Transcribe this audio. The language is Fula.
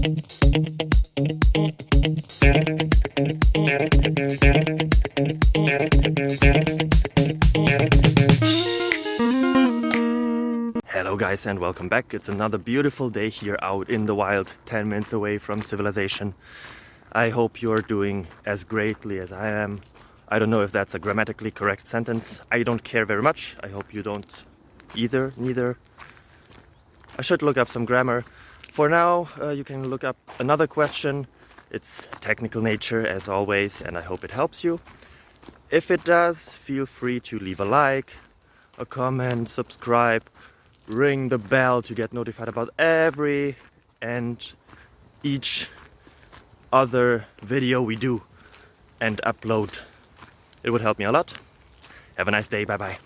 Hello guys and welcome back. It's another beautiful day here out in the wild, 10 minutes away from civilization. I hope you're doing as greatly as I am. I don't know if that's a grammatically correct sentence. I don't care very much. I hope you don't neither. I should look up some grammar. For now, you can look up another question. It's technical nature as always, and I hope it helps you. If it does, feel free to leave a like, a comment, subscribe, ring the bell to get notified about every and each other video we do and upload. It would help me a lot. Have a nice day. Bye bye.